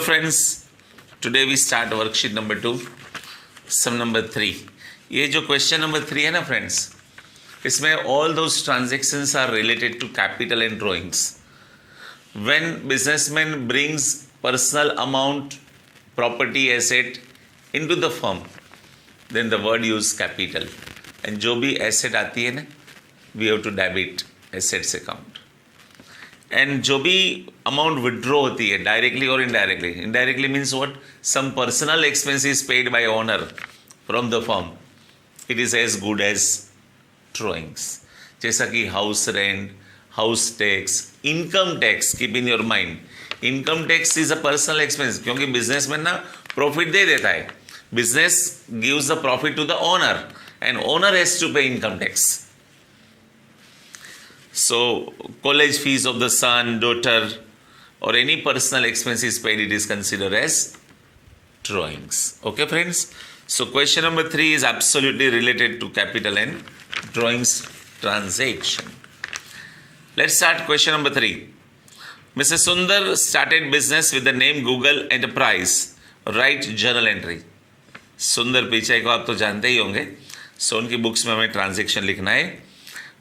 friends, today we start worksheet number 2, sum number 3. ये जो question number 3 है ना friends, इसमें all those transactions are related to capital and drawings. When businessman brings personal amount, property, asset into the firm, then the word use capital. And जो भी asset आती है ना, we have to debit assets account. And जो भी amount withdraw होती है directly और indirectly, indirectly means what, some personal expenses paid by owner from the firm, it is as good as drawings. जैसा कि house rent, house tax, income tax. Keep in your mind, income tax is a personal expense, क्योंकि businessman ना profit दे देता है. Business gives the profit to the owner and owner has to pay income tax. So, college fees of the son, daughter, or any personal expenses paid, it is considered as drawings. Okay, friends? So, question number 3 is absolutely related to capital and drawings transaction. Let's start question number 3. Mr. Sundar started business with the name Google Enterprise. Write journal entry. सुंदर पिचाई को आप तो जानते ही होंगे. सो उनकी books में हमें transaction लिखना है.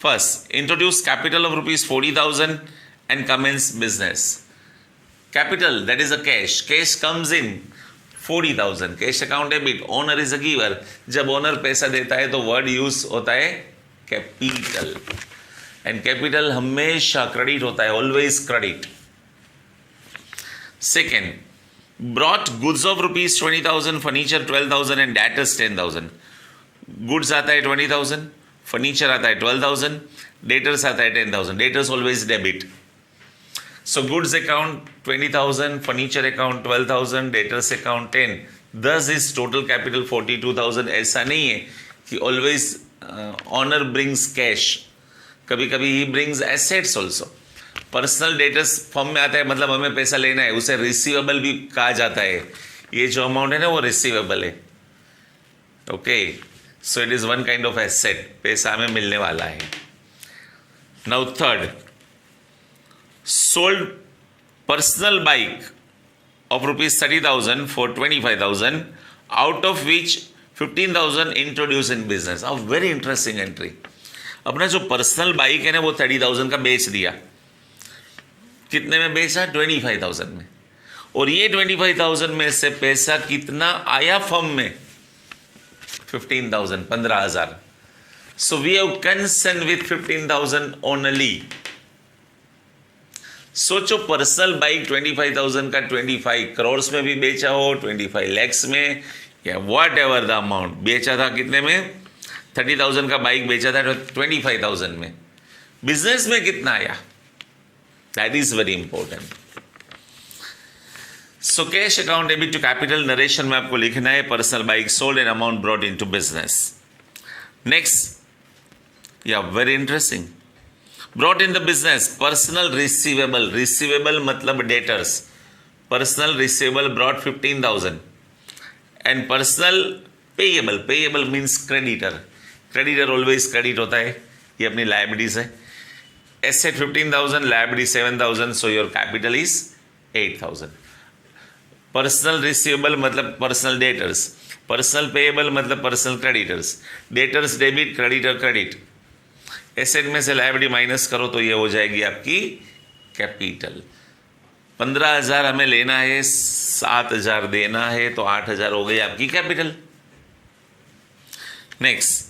First, introduce capital of rupees 40,000 and commence business. Capital, that is a cash. Cash comes in 40,000. Cash account debit. Owner is a giver. जब owner पैसा देता है तो word use होता है capital. And capital हमेशा credit होता है. Always credit. Second, brought goods of rupees 20,000, furniture 12,000 and debtors 10,000. Goods आता है 20,000. फर्नीचर आता है 12,000, डेटर्स आता है 10,000. Debtors always debit. So goods account 20,000, furniture account 12,000, debtors account 10. दस इज टोटल कैपिटल 42,000. ऐसा नहीं है कि ऑलवेज ऑनर ब्रिंग्स कैश, कभी कभी he brings assets also. Personal debtors form में आता है, मतलब हमें पैसा लेना है, उसे रिसीवेबल भी कहा जाता है. ये जो अमाउंट है ना वो रिसीवेबल है. Okay, so it is one kind of asset, पैसा हमें मिलने वाला है. Now third, sold personal bike of rupees 30,000 for 25,000, out of which 15,000 introduced in business. A very interesting entry. अपना जो पर्सनल बाइक है ना वो 30,000 का बेच दिया. कितने में बेचा? 25,000 में. और ये 25,000 में से पैसा कितना आया फर्म में? 15,000, 15,000. So we have concern with 15,000 only. सोचो पर्सनल बाइक 25,000 का 25 करोड़ में भी बेचा हो, 25 lakhs में, या वॉट एवर द अमाउंट बेचा था. कितने में? 30,000 का बाइक बेचा था 25,000 में. बिजनेस में कितना आया? That is very important. So cash account debit to capital. Narration में आपको लिखना है personal bike sold and amount brought into business. Next, या very interesting, brought in the business personal receivable. Receivable मतलब debtors. Personal receivable brought 15,000 and personal payable. Payable means creditor. Creditor always credit होता है, ये अपनी liabilities है. Asset 15,000, liability 7,000, so your capital is 8,000. Personal receivable मतलब personal debtors. Personal payable मतलब personal creditors. Debtors debit, creditor credit. Asset में से liability minus करो तो ये हो जाएगी आपकी कैपिटल. 15,000 हमें लेना है, 7,000 देना है, तो 8,000 हो गई आपकी capital. Next,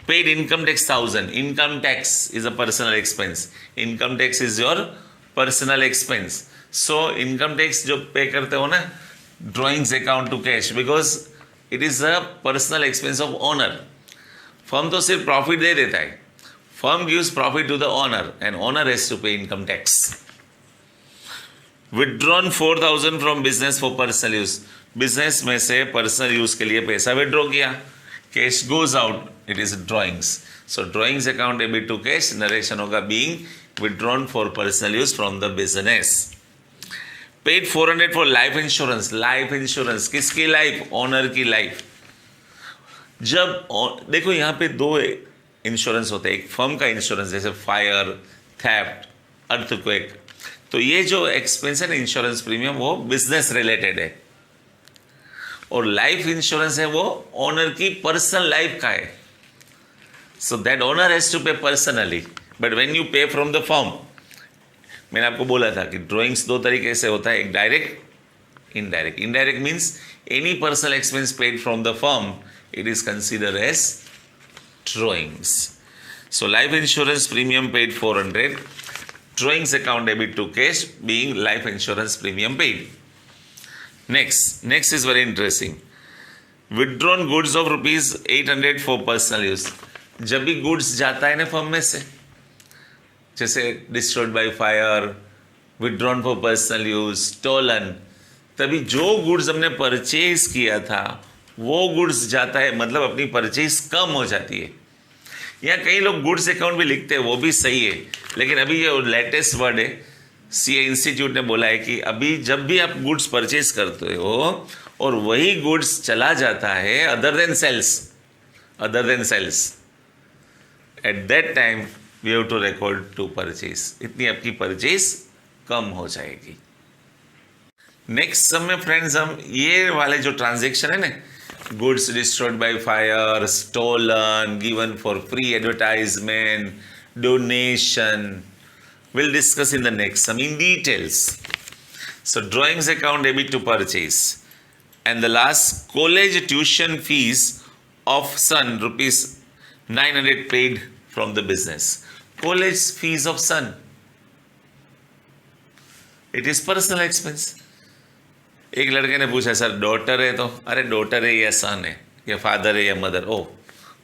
paid income tax 1,000. Income tax is a personal expense. Income tax is your personal expense. So income tax जो पे करते हो ना, drawings account to cash, because it is a personal expense of owner. Firm तो सिर्फ profit दे देता है. Firm gives profit to the owner and owner has to pay income tax. Withdrawn 4,000 from business for personal use. Business में से personal use के लिए पैसा विड्रॉ किया. Cash goes out, it is drawings. So drawings account debit to cash. Narration होगा being withdrawn for personal use from the business. Paid 400 for life insurance. Life insurance किसकी life? Owner की life. जब देखो यहाँ पे 2 insurance होते हैं. एक फर्म का इंश्योरेंस जैसे फायर, थेफ्ट, अर्थक्वेक. तो ये जो एक्सपेंस है ना इंश्योरेंस प्रीमियम वो बिजनेस रिलेटेड है, और लाइफ इंश्योरेंस है वो ओनर की पर्सनल लाइफ का है. So that owner has to pay personally, but when you pay from the firm, मैंने आपको बोला था कि ड्रॉइंग्स दो तरीके से होता है, एक direct, indirect. Indirect means any personal expense paid from the firm, it is considered as drawings. So life insurance premium paid 400, drawings account debit to cash being life insurance premium paid. Next is very interesting. Withdrawn goods of rupees 800 for personal use. जब भी goods जाता है ना firm में से, जैसे destroyed by fire, withdrawn for personal use, stolen, तभी जो गुड्स हमने परचेज किया था वो गुड्स जाता है, मतलब अपनी परचेज कम हो जाती है. यहाँ कई लोग गुड्स अकाउंट भी लिखते हैं, वो भी सही है, लेकिन अभी ये लेटेस्ट वर्ड है, सीए इंस्टीट्यूट ने बोला है कि अभी जब भी आप गुड्स परचेज करते हो और वही गुड्स चला जाता है other than sales, at that time we have to record to purchase, इतनी आपकी परचेज कम हो जाएगी. नेक्स्ट सब में फ्रेंड्स हम ये वाले जो ट्रांजेक्शन है ना, goods destroyed by fire, stolen, given for free advertisement, donation, will discuss in the next some in details. So drawings account debit to purchase, and the last college tuition fees of son rupees 900 paid from the business. College fees of son, it is personal expense. एक लड़के ने पूछा sir daughter है, तो अरे daughter है या सन है या फादर है या मदर, ओ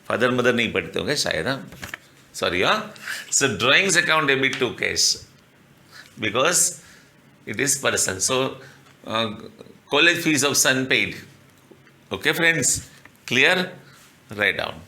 फादर मदर नहीं पढ़ते होंगे शायद, हाँ सॉरी. हाँ, so drawings account debit to cash because it is personal. So college fees of son paid. Okay friends, clear? Write down.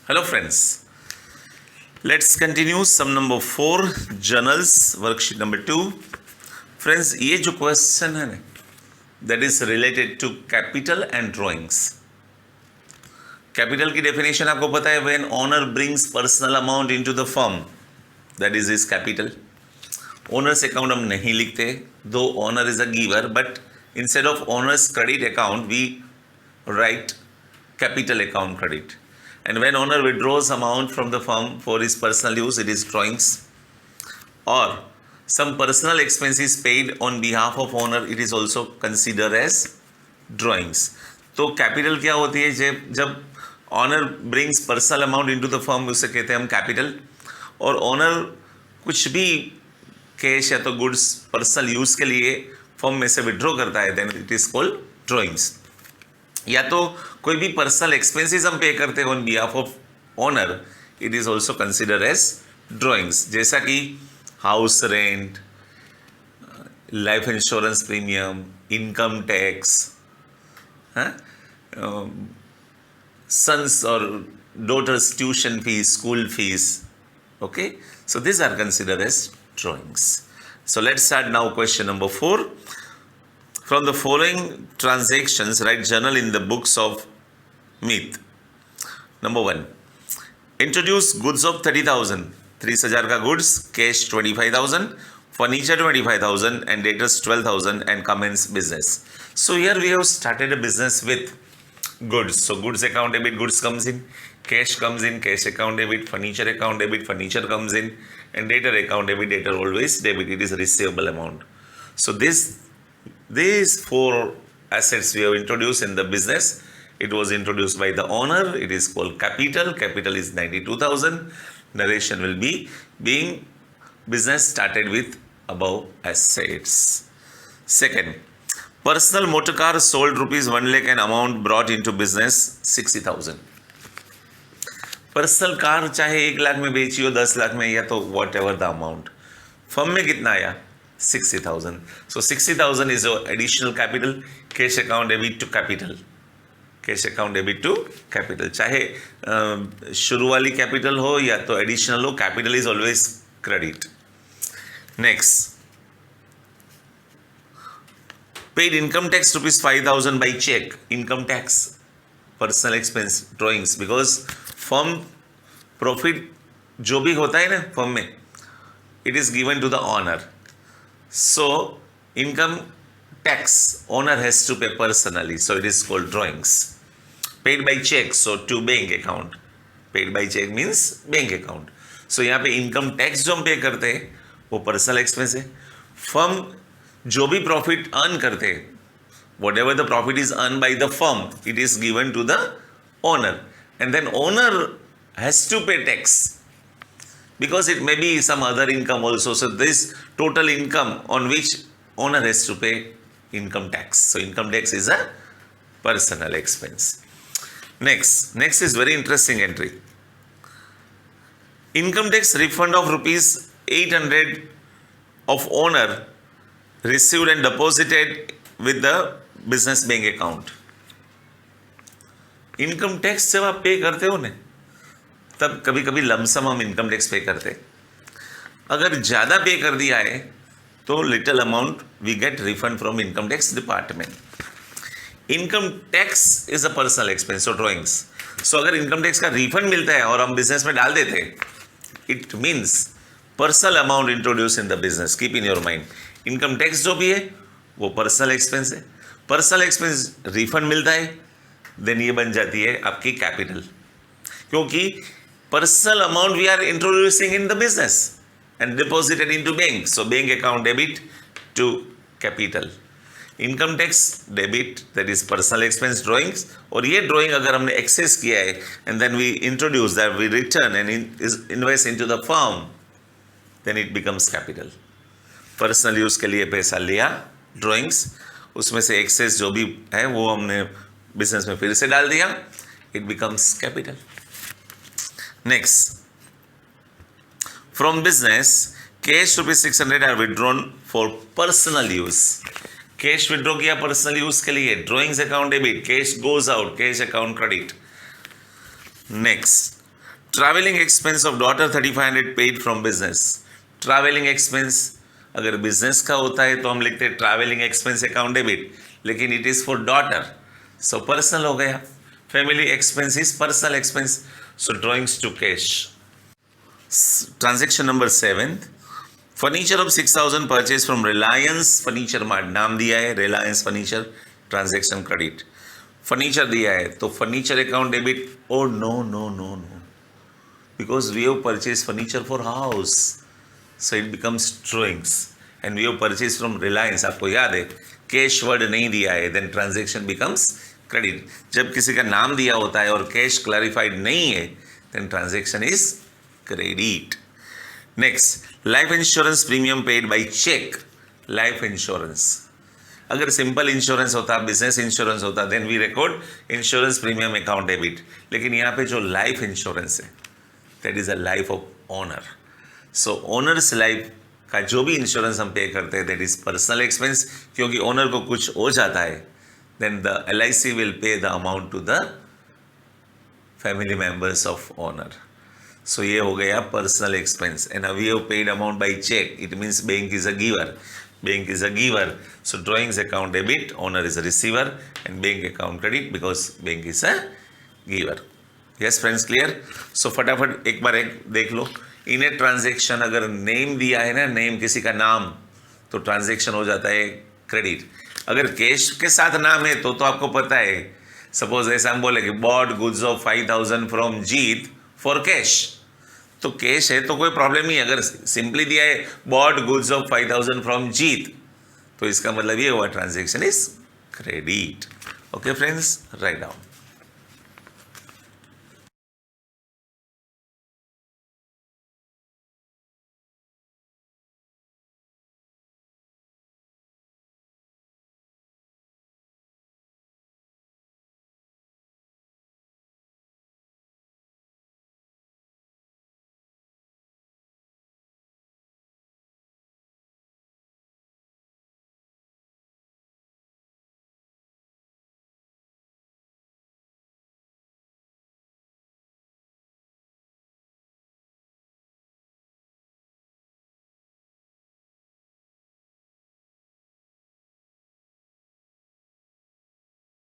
Hello friends, let's continue sum number 4 journals worksheet number 2. Friends, ये जो question है ना, that is related to capital and drawings. Capital की definition आपको पता है, when owner brings personal amount into the firm, that is his capital. Owners account हम नहीं लिखते, though owner is a giver, but instead of owners credit account we write capital account credit. And when owner withdraws amount from the firm for his personal use, it is drawings. Or some personal expenses paid on behalf of owner, it is also considered as drawings. तो capital क्या होती है? जब owner brings personal amount into the firm, उसे कहते हैं हम capital. और ऑनर कुछ भी कैश या तो गुड्स पर्सनल यूज के लिए फर्म में से विड्रॉ करता है, then it is called drawings. या तो कोई भी पर्सनल एक्सपेंसेस हम पे करते हैं on behalf of owner, it is also consider as drawings. जैसा कि house rent, life insurance premium, income tax, sons or daughters tuition fees, school fees. Okay, so these are considered as drawings. So let's start now question number 4. From the following transactions, write journal in the books of Meeth. Number 1, introduce goods of 30,000, 30,000 का goods, cash 25,000, furniture 25,000 and debtors 12,000 and commence business. So here we have started a business with goods. So goods account debit, goods comes in, cash comes in, cash account debit, furniture account debit, furniture comes in, and debtor account debit, debtor always debit, it is a receivable amount. So these 4 assets we have introduced in the business. It was introduced by the owner, it is called capital. Capital is 92,000. Narration will be being business started with above assets. Second, personal motor car sold rupees 1 lakh and amount brought into business 60,000. Personal car चाहे 1 लाख में बेची हो, 10 लाख में, या तो whatever the amount, firm में कितना आया 60,000. So 60,000 is additional capital. Cash account debit to capital, cash account debit to capital, चाहे शुरू वाली कैपिटल हो या तो एडिशनल हो, capital is always credit. Next, paid income tax ₹5,000 by cheque. Income tax, personal expense, drawings, because firm profit जो भी होता है ना फर्म में, it is given to the owner. So income tax owner has to pay personally, so it is called drawings. Paid by check, so to bank account. Paid by check means bank account. So यहाँ पे income tax जो हम pay करते हैं वो personal expense है. Firm जो भी प्रॉफिट अर्न करते हैं, whatever the profit is earn by the firm, it is given to the owner, and then owner has to pay tax because it may be some other income also. So this total income on which owner has to pay income tax. So income tax is a personal expense. Next is very interesting entry. Income tax refund of ₹800 of owner received and deposited with the business bank account. Income tax जब आप पे करते हो ना, तब कभी कभी lump sum हम इनकम टैक्स पे करते. अगर ज़्यादा पे कर दिया है तो little amount we get refund from income tax department. Income tax is a personal expense, so drawings. So अगर इनकम टैक्स का रिफंड मिलता है और हम बिजनेस में डाल देते हैं, it means personal amount introduce in the business. Keep in your mind, income tax जो भी है वो पर्सनल एक्सपेंस है. पर्सनल एक्सपेंस रिफंड मिलता है, देन ये बन जाती है आपकी कैपिटल, क्योंकि personal amount we are introducing in the business and deposited into bank. So bank account debit to capital. Income tax debit, that is personal expense drawings. और ये drawing अगर हमने access किया है and then we introduce that, we return and invest into the firm, then it becomes capital. Personal use के लिए पैसा लिया, drawings, उसमें से excess जो भी है वो हमने business में फिर से डाल दिया, it becomes capital. Next, from business, cash ₹600 are withdrawn for personal use. Cash withdraw किया personal use के लिए, drawings account debit, cash goes out, cash account credit. Next, traveling expense of daughter ₹3,500 paid from business. Traveling expense अगर business का होता है तो हम लिखते हैं traveling expense account debit, लेकिन it is for daughter, so personal हो गया. Family expense is personal expense. So drawings to cash. Transaction number 7. Furniture of 6,000 purchased from Reliance Furniture Mart. नाम दिया है Reliance Furniture, transaction credit. Furniture दिया है तो furniture account debit. Oh no. Because we have purchased furniture for house. So it becomes drawings. And we have purchased from Reliance. आपको याद है cash word नहीं दिया है, then transaction becomes क्रेडिट. जब किसी का नाम दिया होता है और कैश क्लैरिफाइड नहीं है, then transaction is credit. Next, life insurance premium paid by cheque. Life insurance अगर सिंपल इंश्योरेंस होता, बिजनेस इंश्योरेंस होता, then we record insurance premium account debit. लेकिन यहाँ पे जो लाइफ इंश्योरेंस है, that is a life of owner. So owner's life का जो भी इंश्योरेंस हम पे करते हैं, दैट इज पर्सनल एक्सपेंस, क्योंकि ओनर को कुछ हो जाता है, then the LIC will pay the amount to the family members of owner. So ये हो गया personal expense. And now we have paid amount by check. It means bank is a giver. Bank is a giver. So drawings account debit, owner is a receiver, and bank account credit because bank is a giver. Yes friends, clear? So फटाफट एक बार एक देख लो. In a transaction अगर name दिया है ना, name किसी का नाम, तो transaction हो जाता है credit. अगर कैश के साथ नाम है तो आपको पता है, सपोज ऐसा हम बोले कि bought goods of 5,000 from Jeet for cash, तो कैश है तो कोई प्रॉब्लम नहीं. अगर सिंपली दिया है बॉट गुड्स ऑफ 5,000 फ्रॉम जीत, तो इसका मतलब ये हुआ transaction is credit. Okay friends, write down.